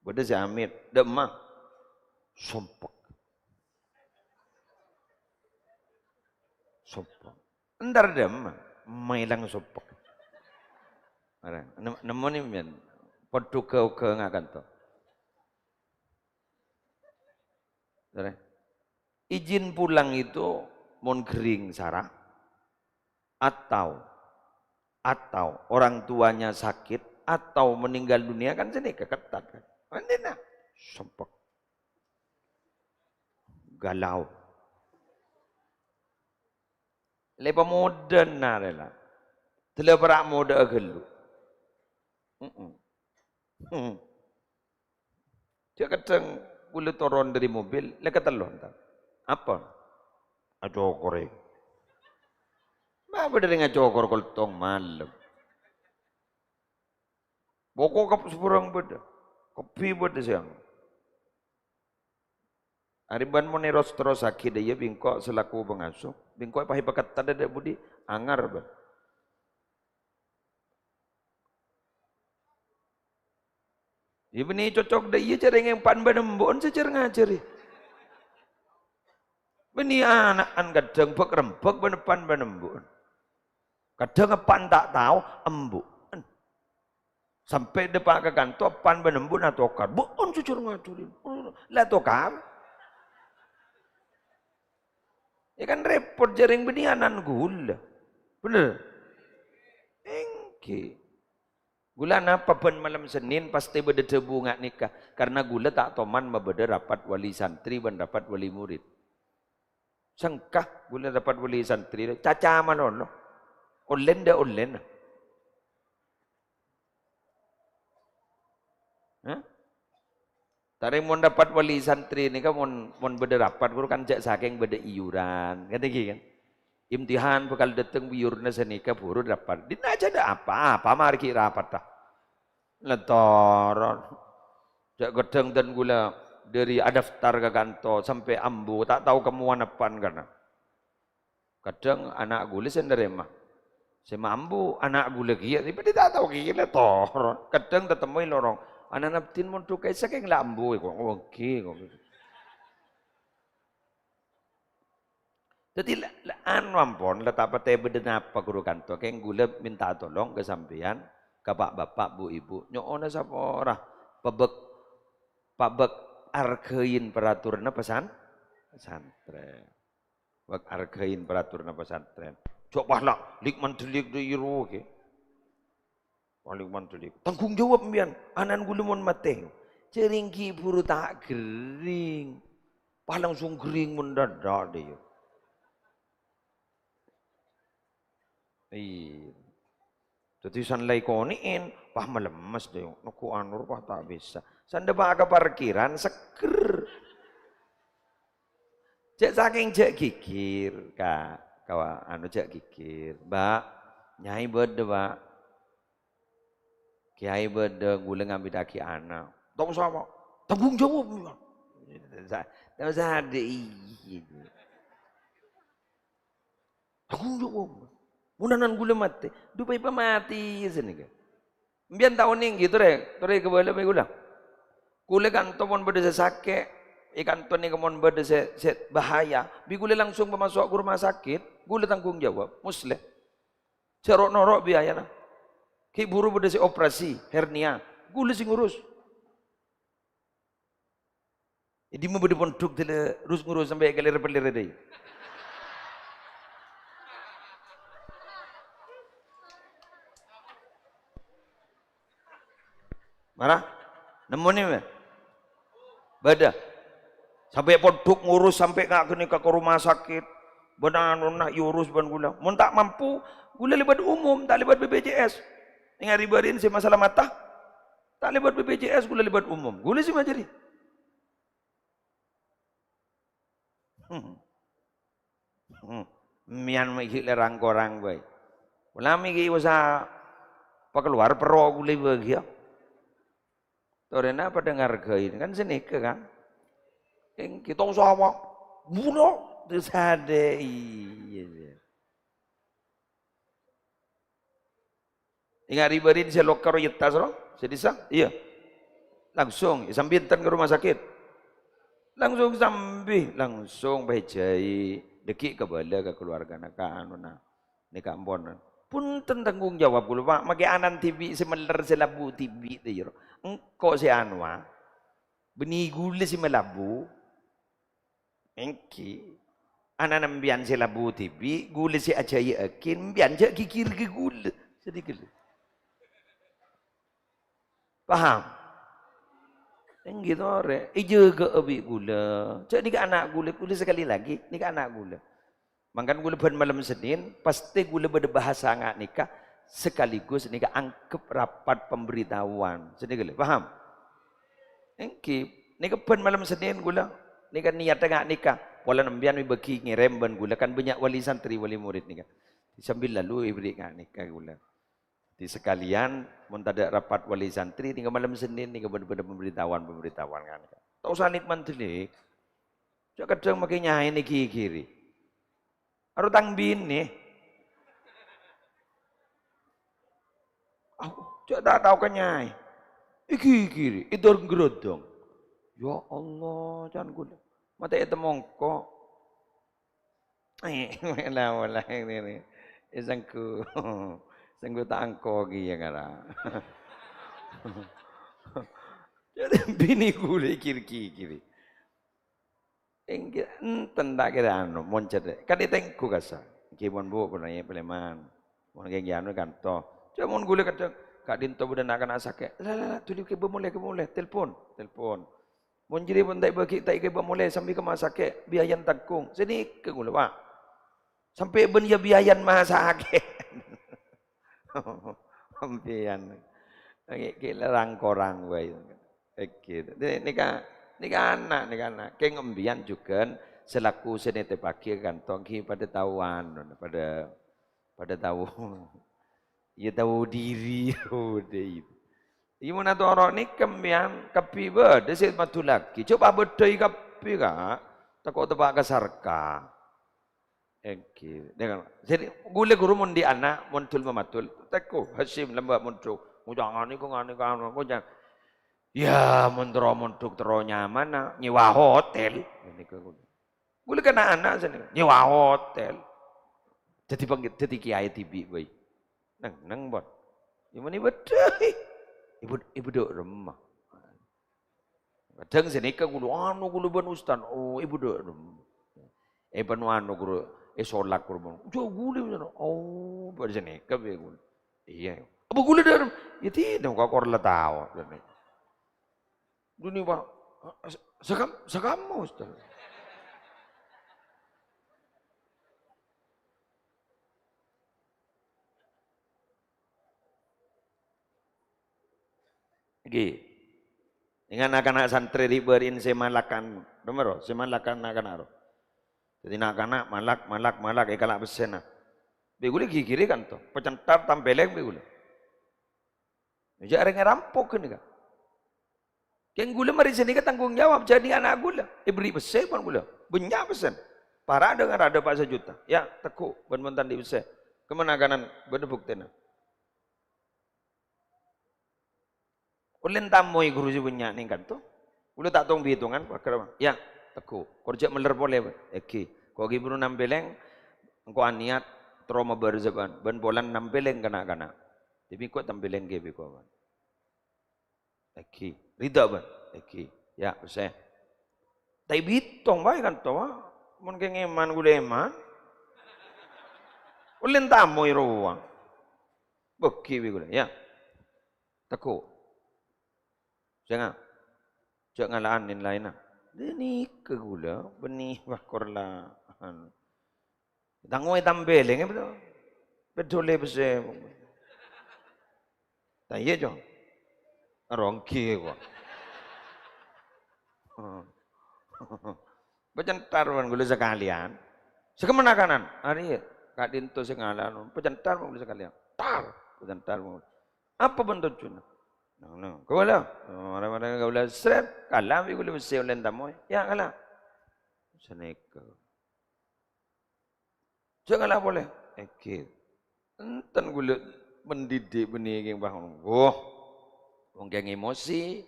Budi si Amit. Demang. Sumpah. Entar demang. Mailang sumpah. Nemu ni men. Poduka ngakan tu. Izin pulang itu mon kering sarah atau orang tuanya sakit atau meninggal dunia kan sini keketat kan. Mana sempek galau. Lepas modern na rela. Tela berak moda gelu. Dia kadang boleh turun dari mobil, lekat telon tak. Apa? Acokor. Apa dari ngacokor koltong malam. Pokok kap seberang beda. Kopi beda siang. Ariban mo ni terus sakit dia bingkok selaku pengasuh. Bingkok pahi pakat tada dia budi angar ba. Ibu ni cocok dia cara ngempan badembon secara ngajari. Beni anak kadang rempek benepan badembon. Kadang pan tak tahu embu. Sampai depan ke kantor pan badembon atau kar. Buon secara ngajari. Lah tokar. Ya kan repot jaring benianan gula. Bener? Engke. Gula napa ben malam Senin pasti beda debu ngak nikah. Karena gula tak toman mabeda rapat wali santri dan dapat wali murid. Sengkah gula dapat wali santri. Caca manono. Online dah online. Hah? Tarik mon dapat wali santri ni kan mon beda rapat guru kan jak saking beda iuran kata kan imtihan bakal datang biurna senika buru dapat dina aja ada apa mari kira rapat dah letoron jak gedeng dan gula dari daftar ke kantor sampai ambu tak tahu kemuan apan kana kadang anak gula senderema sema ambu anak gula kia tapi dia tak tahu kia letoron kadang tetemui lorong anak naptin mon tu kaisa keng lambu kok oke kok. Jadi anu ampun letak pete beden apa guru kantor keng gula minta tolong ke sampean ke pak bapak bu ibu nyoona sapa ora pabek arkein peraturan pesantren. Wak arkein peraturan pesantren. Coba lah lik mendelik di iru ke. Paling mantul tanggung jawab mbian, anan gula mon mate. Ceringki buru tak gering. Pah langsung gering mendadak dia. Iya. Jadi san lay koniin, pah melemes deh. Naku anur pah tak bisa. Sanda baga parkiran seger. Cek saking cek gigir, kak. Kawa anu cek gigir. Mbak, nyai bede mbak. Kiai bede gula ngambil daki anak. Tahu sama? Tanggung jawab mbak. Tahu ada iya. Tanggung jawab. Munanan gula mati. Dupai pa mati sini ke. Mbian tahun ini gitu deh. Tore ke bala gula. Gula kanto mon bede sakit. Ikan ton ni kemon berde set bahaya. Bigule langsung masuk ke rumah sakit. Gule tanggung jawab. Muslim. Cerok norok biaya lah. Ki buru berde operasi hernia. Gule sing ngurus. Jadi mau berde pondok tele ngurus sampai kelir-pelir deh. Mana? Nemu nih, beda. Sampai pondok ngurus sampai kak kena ke rumah sakit. Benar nak urus ban gula. Mun tak mampu, gula libat umum, tak libat BPJS. Ingat ribarin si masalah mata. Tak libat BPJS, gula libat umum. Gula sih majari. Mian mikir lerang korang baik. Ulami ki usaha keluar perok gula bagi ya. Torena pada ngargain kan sini ke kan. Kita usaha apa? Bunuh desade iya. Ingat ribarin saya lokar yetas loh, sedisa, iya. Langsung sambitan ke rumah sakit. Langsung bahijai deki ke bala ke keluarga nak anu na nika ampun. Pun tanggung jawab gulu Pak, make anan tibi semeler selabu tibi teh. Engko si anwa beni gule si melabu. Engki anak nambian sila buti bi gula si ajayi akin bian jak kikir ke gula sedikit paham enggi tore ijo ke abi gula cak ni ke anak gula sekali lagi ni ke anak gula mangkan gula ban malam Senin pasti gula berbahasa ngak nikah sekaligus nikah angkep rapat pemberitahuan sedikit paham engki nikah ban malam Senin gula ni kan niat tengah nikah pola nembian mi bagi ngirim ban gula kan banyak wali santri wali murid nikah sambil lalu ibri ngak nikah gula di sekalian mun tada rapat wali santri tinggal malam Senin tinggal bener-bener pemberitahuan kan tak usah nikmat telik cak kadang makin nyai ni kiri harus tangbin nih aku cak tak tahu kan nyai kiri itu gerodong. Ya Allah, jangan gula. Mata itu mongko. Wala ini. Isangku. Sangku tak angko lagi ya kara. Jadi bini gula kiri. Enten tak kira anu moncet. Kan ditengku kasa. Kibon bu punanya peleman. Mon gengianu kan to. Cuma gula kadang kak dinto budak nak kena sakit. Lah tuli ke boleh. Telepon. Mun jadi pun tak bagi tak ke mulai sampai ke masa sakit biayan tanggung. Sini ke gula Pak. Sampai ben ya biayan masa sakit. Ampian. Ke larang korang bae. Gitu. Nika anak. Ke ngembian juga selaku senete pagi kantong ki pada tahuan pada tahu. Ya tahu diri deh. Ibu nak orang ni kembian kapi ber, desit matu lagi. Coba berdai kapi ka, takut tebak kasarka. Okey, dengan jadi gule guru mundi anak muntul mematul. Teko Hasim lembak muntuk. Jangan ni kau jangan. Ya mentero muntuk teronya mana nyewa hotel. Ini kau gule kena anak sini nyewa hotel. Jadi panggil jadi kiai tibi boy. Nang bot. Ibu ni berdai. Ibu duduk rumah. Kadang sini ke gulu ban ustan. Oh ibu duduk rumah. Ban gulu solat kurban. Jo gulu. Oh pada sini ke gulu. Iya. Apa gula dalam? Ya tidak, kau korla tahu. Dunia pak, sekamu Ustaz. Oke, dengan anak-anak santri diberin semalakan, bener semalakan anak-anak. Jadi anak-anak malak, kalak besena. Begule kiri kan tuh, pecentar tampeleng begule. Jadi orang rampok kan kan. Yang gula mari sini kan tanggung jawab jadi anak gula. Beri besen pun gula, banyak besen. Para dengan ada pak sejuta. Ya teku ben-bentan di besen. Kemana kanan berdebuk tena. Ulin tamoy guru si punya nih kan tuh. Ulu tak tong hitungan. Ya teku. Kerja meler boleh. Eki. Kau gibru nampeleng. Engkau aniat trauma berzaban. Ben bolan nampeleng kena-kena. Tapi kau tampeleng gibi kau. Eki. Rida ban. Eki. Ya besen. Tapi bitong baik kan tuh. Mungkin eman gula eman. Ulin tamoy ruang. Beki gula. Ya. Teku. Jangan. Jangan ngalahin lain lah. Ini ke gula, benih korla. Tangoi tambeleng betul. Betul le bese. Tanya jong. Rongki gua. Pecentar gula sekalian. Sekemana kanan? Hari Kak Dinto sengalan. Pecentar gula sekalian. Tar. Pecentar. Apa bentuk cuna? No. Kau lah, mana-mana kau lah seret, kalah bi gula bersih oleh tamoy, ya kalah. Seneka. Janganlah boleh. Ekit. Enten gula mendidik benih yang bangun. Mungkin emosi.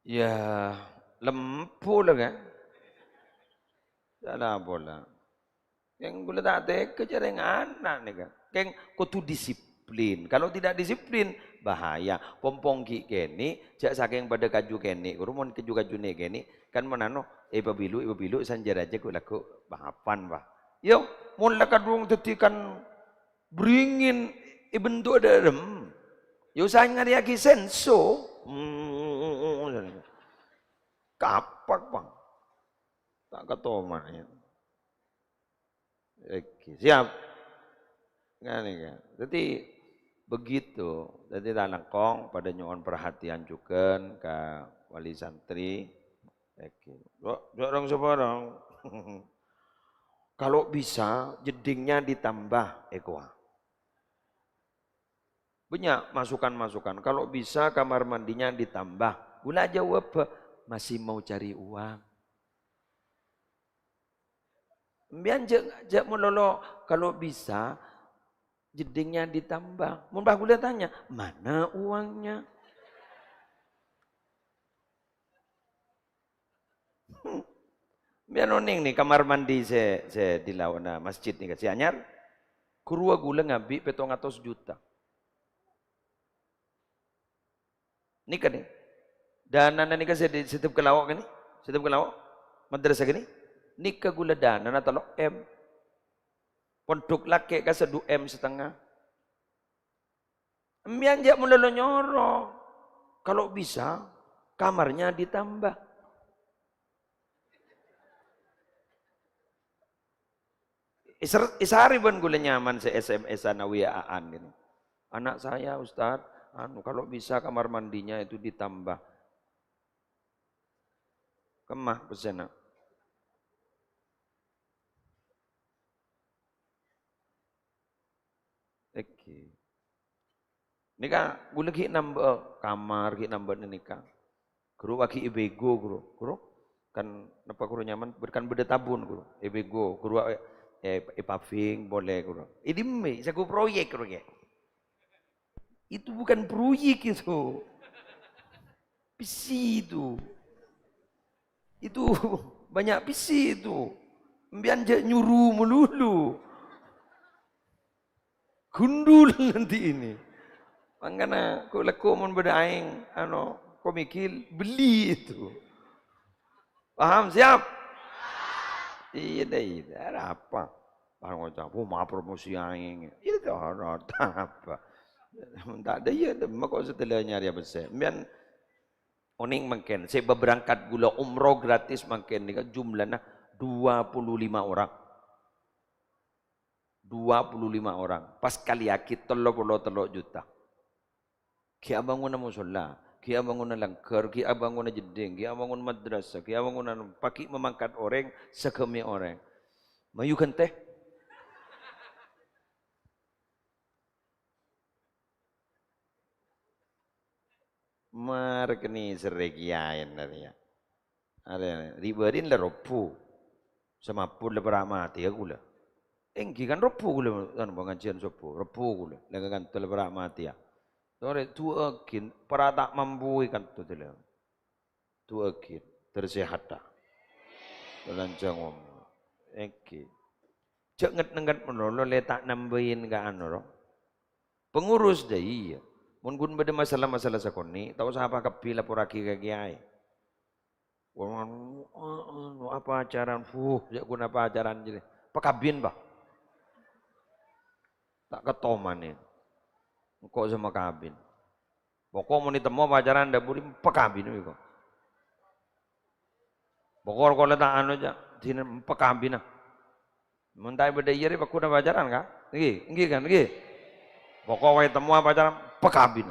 Ya lempu lah kan. Janganlah boleh. Yang gula tak ada kejaring anak ni kan. Yang kau tu disiplin. Kalau tidak disiplin bahaya. Pompong ki keni, jak saking pada kaju keni, urumon kaju ni keni, kan menano, ibabilu sanjar aja ku laku bahapan bah. Yo, mun lakadung tetikan beringin ibentuk dalam. Yo sayang ngari aki senso. Kapak bang. Tak katoman ya. Oke, siap. Kan. Jadi begitu. Jadi langkong pada nyuwun perhatian juga ke wali santri. Orang sebarang. Kalau bisa jedingnya ditambah ekwa. Banyak masukan-masukan. Kalau bisa kamar mandinya ditambah. Gula jawab masih mau cari uang. Biar jak melolo kalau bisa jedingnya ditambah. Mun bah gula tanya, mana uangnya? Biar noning nih kamar mandi saya di lawana masjid nih kasih anyar. Kurua gula ngabi 700 juta. Nih kan nih. Dana nih kan saya setiap kelawak kan nih. Setiap kelawak madrasah gini. Nika gula dana na talo M. Pondok laki ka sa 2 M setengah. Mian jak mulalo nyoro. Kalau bisa kamarnya ditambah. Isari pun gula nyaman sa SMS-an na WA-an gini. Anak saya Ustaz, kalau bisa kamar mandinya itu ditambah. Kemah pesena. Oke. Nika gula ki nambah kamar ki nambah nika. Guru waki ibego guru. Kan napa guru nyaman berkan beda tabun guru. Ibego guru ipaving boleh guru. Ini me saya proyek guru ya. Itu bukan proyek itu. Pisi itu. Itu banyak pisi itu. Mbian nyuruh melulu. Gundul nanti ini. Makanya kau laku mun bedaing kau mikir beli itu. Paham siap? Iya ada apa? Barang ucap, maaf promosi aing. Itu ada apa? Tak ada ya, maka setelah nyari apa saya. Mian oning mungkin saya berangkat gula umroh gratis mungkin ni jumlahnya 25 orang. 25 orang. Pas kali akid 33 juta. Kia bangun na musola, kia bangun na langkar, kia bangun na jeding, kia bangun madrasah, kia bangun na paki memangkat orang, sekemi orang. Mayukan teh. Markni seregiain dari ya. Ada riberin lah ropu. Semapun lah beramati aku lah. Engki kan ropu gula kan pengajian sopo, ropu gula. Lega kan telah beramati ya. Tore tu akin para tak mampu kan tu telah. Tu akin tersehat dah. Lancang om. Engki. Cek nget menolo letak nambahin ke anu. Pengurus dah iya. Mungkin pada masalah-masalah sakoni, tahu siapa kapila puraki ke kiai. Apa ajaran? Ya guna apa ajaran jadi. Pakabin bah. Tak ketoman ni. Kok sama kabin. Pokok mau ditemu pacaran dah buri pakabin ni kok. Pokok kalau tak anu aja, sini pakabin lah. Mentai beda iya ni pakuna pacaran kah? Ngi kan, ngi. Pokok mau ditemu pacaran pakabin.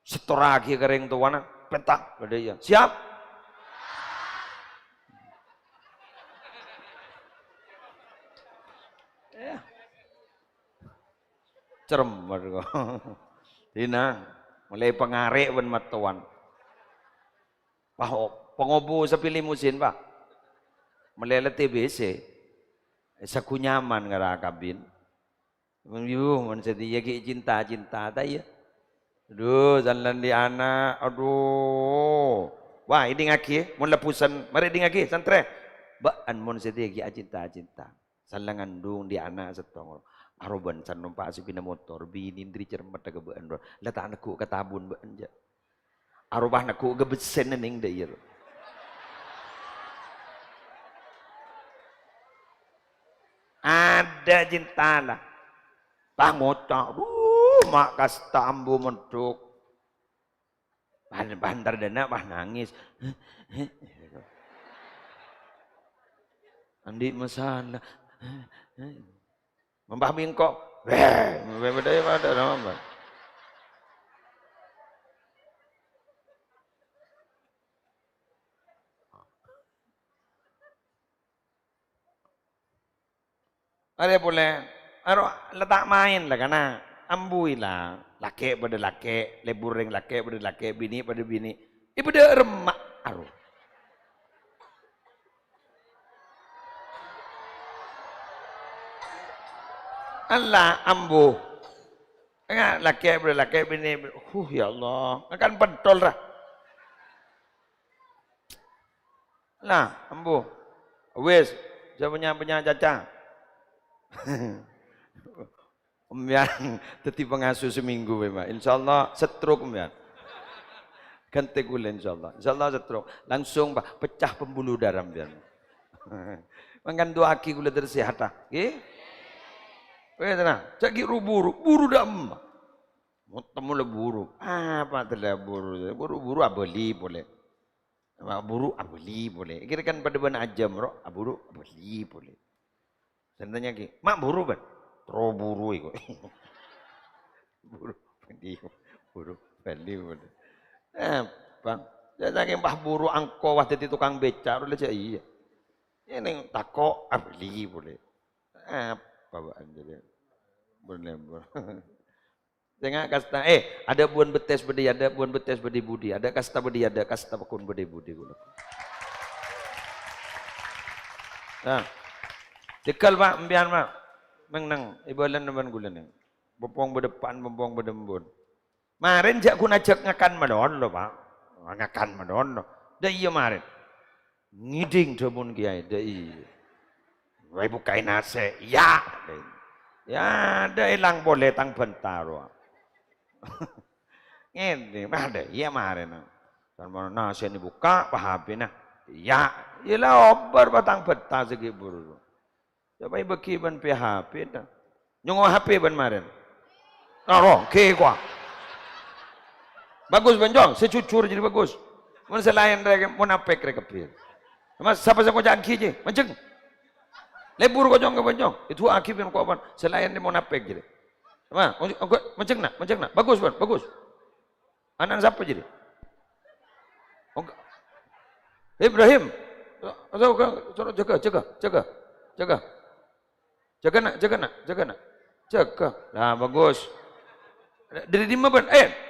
Setoraki kering tuana petak beda iya. Siap? Cerem mereka. Dina mulai pengarek ben matuan. Pengobu sepilih musin pak. Melele TBC. Saku nyaman ngara kabin. Menyu mun sedia ki cinta-cinta ta ya. Aduh jalan di anak. Aduh. Wah ini ngaki mun lepusan mari di ngaki santre. Baan mun sedia ki cinta-cinta. Salangan dung di anak setong. Aroban san numpak sepina motor bini indri cermat ke bean ro letak anakku katabun bean ja arobah anakku gebesen ning dair ada cinta lah tah ngocak mak kasta ambu mentuk bandar dana bah nangis andi masalah Mbah Mingko, beda pada nama. Ada boleh, letak main lah karena ambui lah, laki pada laki, lebureng laki pada laki, bini pada bini, ibu pada remak aru. Allah ambu. Enggak laki bini. Ya Allah, akan pentol lah. Lah, ambu. Wes, saya punya caca. Umbian teti pengasuh seminggu memang. Insyaallah setruk umbian. Ganti gula insyaallah. Insyaallah setruk. Langsung bah pecah pembuluh darah umbian. Mangan doa aki gula tersehat ah. Nggih. Weh tenang, caki buru dah emak. Mau temu le buru, apa telah buru? Buru abeli boleh, buru abeli boleh. Kira kan pada bana ajam roh, buru abeli boleh. Sentanya ki, mak buru ban, buru itu. buru beli boleh. Bang, jangan mbah buru angko waktu itu tukang beca, boleh cak iya. Ini tako abeli boleh. Bawaan jadi boleh. Tengah kasta ada buan betes bedi ada buan betes bedi budi ada kasta bedi ada kasta pakun bedi budi gula. Nah, dekal pak embian pak menang ibalan nemen gula nih. Bopong berdepan bopong berdembun. Marin jak kun ajak ngakan madon lo pak ngakan madon lo. Dah iya marin ngiding demun kiai dah iya. Wai bukain nase, ya, ya ada hilang boleh tang bentar, ini ada, iya kemarin, dan mana nase ini buka, pahabina, ya, ialah obar batang bentar segi buru, coba bagi ban PHP dah, nyunggu HP ban kemarin, Oke kuah. Bagus benjong, secucur jadi bagus. Mun selain rek munafik rek kepir. Mas siapa sing kocak aki je, menceng. Lebur kocong ke benjong. Itu aki pun kau ban. Selain dia munafik jadi. Mas, menceng nak. Bagus ban, bagus. Anak siapa jadi? Ibrahim. Jaga nak. Nah, bagus. Dari di mana ban?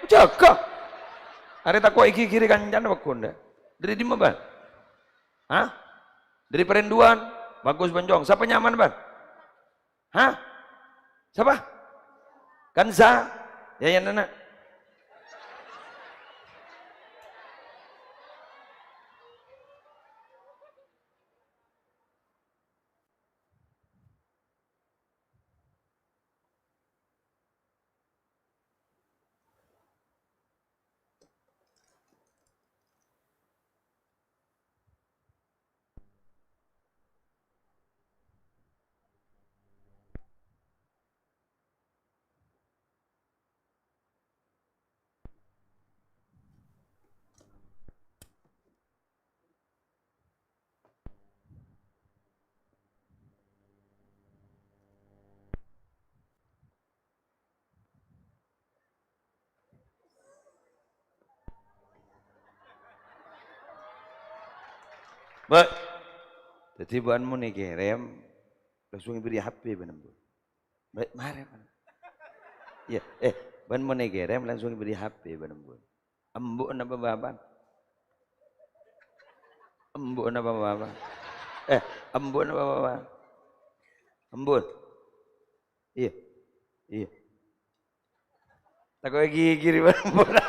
Jaga. Are tak kau iki kiri kancan bakun dah. Dari di mana ban? Hah? Dari perinduan. Bagus benjong. Siapa nyaman ban? Hah? Siapa? Kansa. Ya nana. Ba, jadi buanmu nih kirim, langsung beri HP benar bu. Baik marah mana? Ya, buanmu nih kirim langsung beri HP benar bu. Embuk napa baban? Embuk napa baban? Embuk napa baban? Embuk. Iya. Tak kau gigi benar.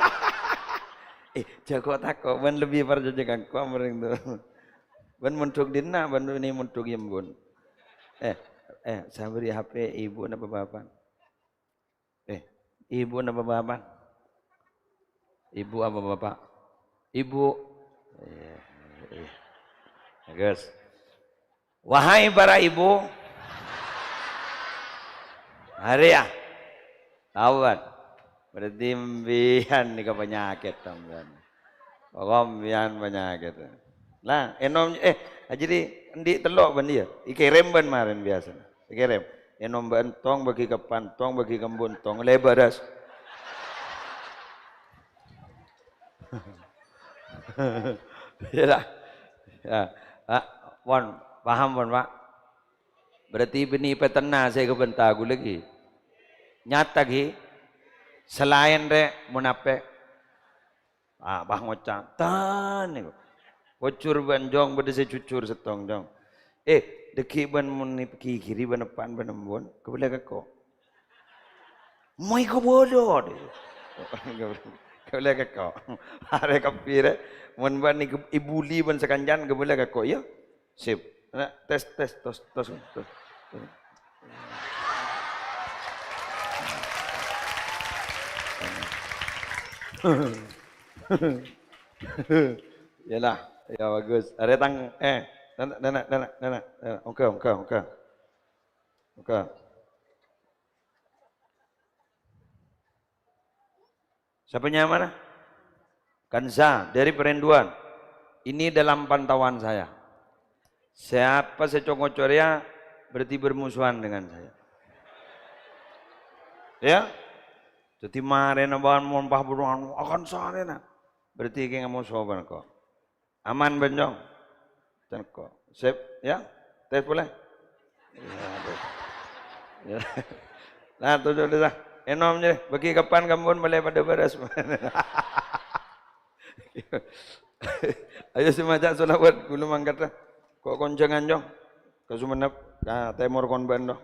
Jago tak kau, ban lebih perjajakan kau mering tu. Ban muntuk dina, ban ini muntuk yembun. Saya beri HP ibu napa bapak? Ibu napa bapak? Ibu apa bapak? Ibu. Bagus. Wahai para ibu. Hari ya. Tawat. Berarti mbian ni ke penyakit tamban. Pokok penyakit. Lah, enom jadi ndi telok ban dia. Ikirim ban marin biasa. Ikirim. Enom ban tong bagi ke pantong bagi ke buntong lebaras. Ya. Ya. Paham pun Pak? Berarti benih petena saya ke bentagu lagi. Nyata lagi. Selain re munafik. Bah ngocak. Tan ni. Kocur banjong berdesa cucur setong dong. Deki ban muni kiri ban depan ban embon, kebelah kau. Mai kau bodoh. Kebelah kau. Are kapire mun ban ni ibuli ban sekanjan kebelah kau ya. Sip. Tes tos. Yalah. Ya bagus. Ada tang nana. Oke. Siapanya mana? Kansa dari Perinduan. Ini dalam pantauan saya. Siapa secongocoria berarti bermusuhan dengan saya. Ya? Jadi kemarin aban mompah beruang akan sana. Berarti kita mau soban kok. Aman benjong. Dan kok. Sip, ya? Tes boleh? Ya. Nah, tujuh dah. Enom je. Bagi kapan kamu boleh pada beres. Ayo semacam solawat gulu mangkat. Kok konjangan jong. Ke Sumenep. Nah, Timur kon Bandung.